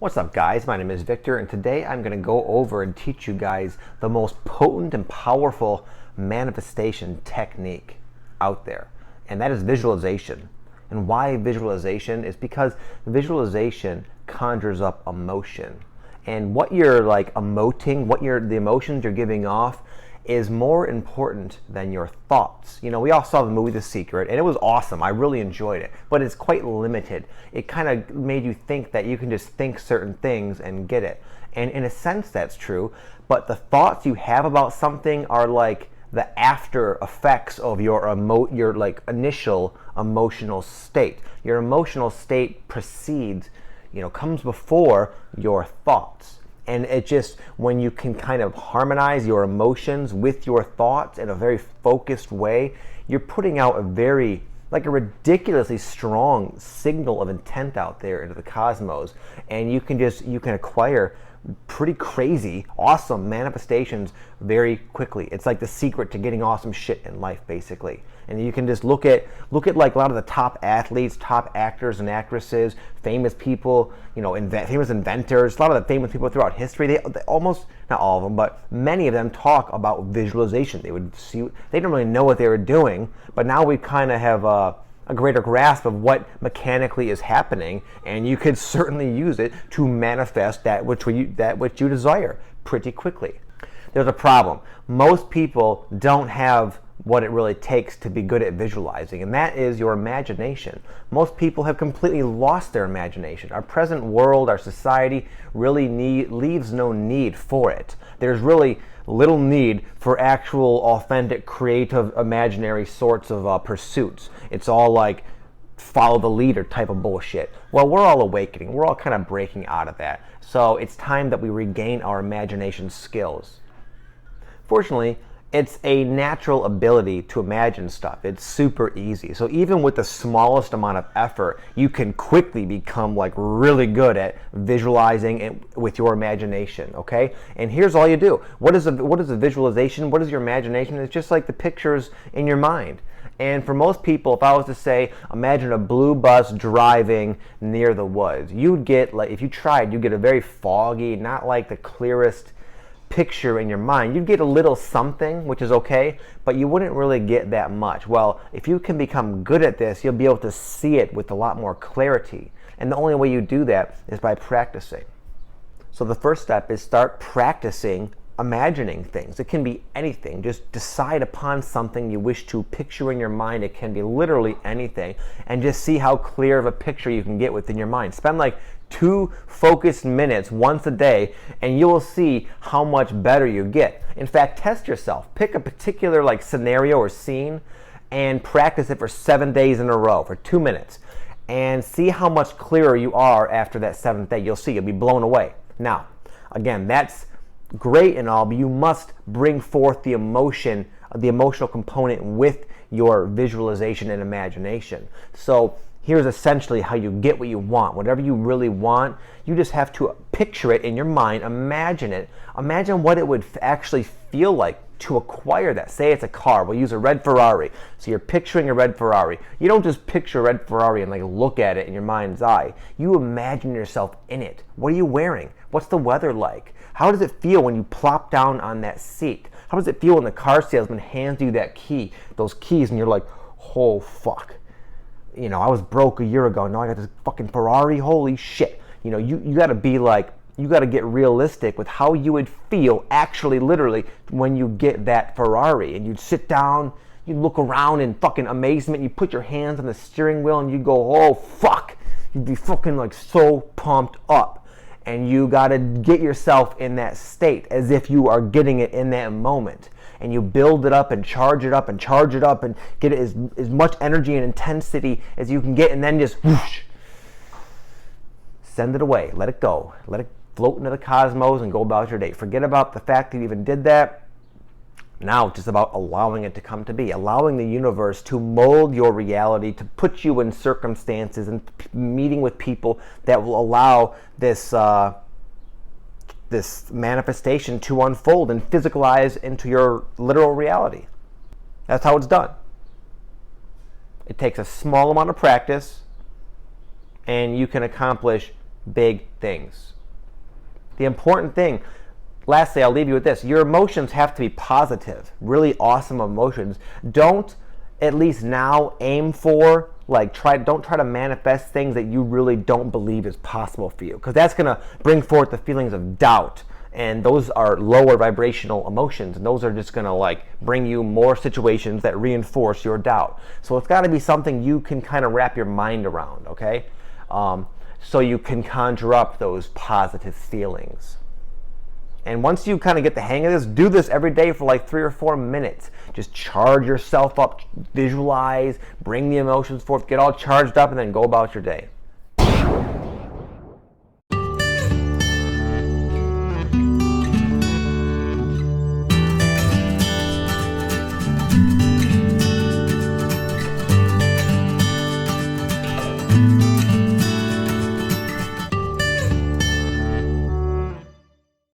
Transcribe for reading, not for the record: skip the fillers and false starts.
What's up, guys? My name is Victor, and today I'm going to go over and teach you guys the most potent and powerful manifestation technique out there, and that is visualization. And why visualization is because visualization conjures up emotion, and what you're like emoting, the emotions you're giving off is more important than your thoughts. You know, we all saw the movie The Secret, and it was awesome. I really enjoyed it, but it's quite limited. It kind of made you think that you can just think certain things and get it. And in a sense, that's true, but the thoughts you have about something are like the after effects of your like initial emotional state. Your emotional state precedes, comes before your thoughts. And it just, when you can kind of harmonize your emotions with your thoughts in a very focused way, you're putting out a ridiculously strong signal of intent out there into the cosmos. And you can acquire pretty crazy, awesome manifestations very quickly. It's like the secret to getting awesome shit in life, basically. And you can just look at like a lot of the top athletes, top actors and actresses, famous people, famous inventors, a lot of the famous people throughout history. They almost, not all of them, but many of them talk about visualization. They didn't really know what they were doing, but now we kind of have a greater grasp of what mechanically is happening, and you could certainly use it to manifest that which you desire pretty quickly. There's a problem. Most people don't have what it really takes to be good at visualizing, and that is your imagination. Most people have completely lost their imagination. Our present world, our society really leaves no need for it. There's really little need for actual, authentic, creative, imaginary sorts of pursuits. It's all like follow the leader type of bullshit. Well, we're all awakening. We're all kind of breaking out of that. So it's time that we regain our imagination skills. Fortunately, it's a natural ability to imagine stuff. It's super easy. So even with the smallest amount of effort, you can quickly become like really good at visualizing it with your imagination, okay? And here's all you do. What is a visualization? What is your imagination? It's just like the pictures in your mind. And for most people, if I was to say, imagine a blue bus driving near the woods, you'd get, like, if you tried, you'd get a very foggy, not like the clearest picture in your mind. You'd get a little something, which is okay, but you wouldn't really get that much. Well, if you can become good at this, you'll be able to see it with a lot more clarity. And the only way you do that is by practicing. So the first step is start practicing imagining things. It can be anything. Just decide upon something you wish to picture in your mind. It can be literally anything, and just see how clear of a picture you can get within your mind. Spend like 2 focused minutes once a day, and you will see how much better you get. In fact, test yourself. Pick a particular like scenario or scene and practice it for 7 days in a row for 2 minutes, and see how much clearer you are after that 7th day. You'll see. You'll be blown away. Now, again, that's great and all, but you must bring forth the emotional component with your visualization and imagination. So here's essentially how you get what you want. Whatever you really want, you just have to picture it in your mind, imagine it. Imagine what it would actually feel like to acquire that. Say it's a car. We'll use a red Ferrari. So you're picturing a red Ferrari. You don't just picture a red Ferrari and like look at it in your mind's eye. You imagine yourself in it. What are you wearing? What's the weather like? How does it feel when you plop down on that seat? How does it feel when the car salesman hands you those keys, and you're like, oh fuck. I was broke a year ago. Now I got this fucking Ferrari. Holy shit. You got to be like, you got to get realistic with how you would feel actually literally when you get that Ferrari. And you'd sit down, you'd look around in fucking amazement, you put your hands on the steering wheel and you go, oh fuck. You'd be fucking like so pumped up. And you got to get yourself in that state as if you are getting it in that moment. And you build it up and charge it up and charge it up and get it as much energy and intensity as you can get, and then just whoosh, send it away. Let it go. Let it float into the cosmos and go about your day. Forget about the fact that you even did that. Now it's just about allowing it to come to be, allowing the universe to mold your reality, to put you in circumstances and meeting with people that will allow this manifestation to unfold and physicalize into your literal reality. That's how it's done. It takes a small amount of practice, and you can accomplish big things. The important thing, lastly, I'll leave you with this. Your emotions have to be positive, really awesome emotions. Don't, at least now, aim for, don't try to manifest things that you really don't believe is possible for you, because that's going to bring forth the feelings of doubt. And those are lower vibrational emotions, and those are just going to bring you more situations that reinforce your doubt. So it's got to be something you can kind of wrap your mind around, okay? So you can conjure up those positive feelings. And once you kind of get the hang of this, do this every day for 3 or 4 minutes. Just charge yourself up, visualize, bring the emotions forth, get all charged up, and then go about your day.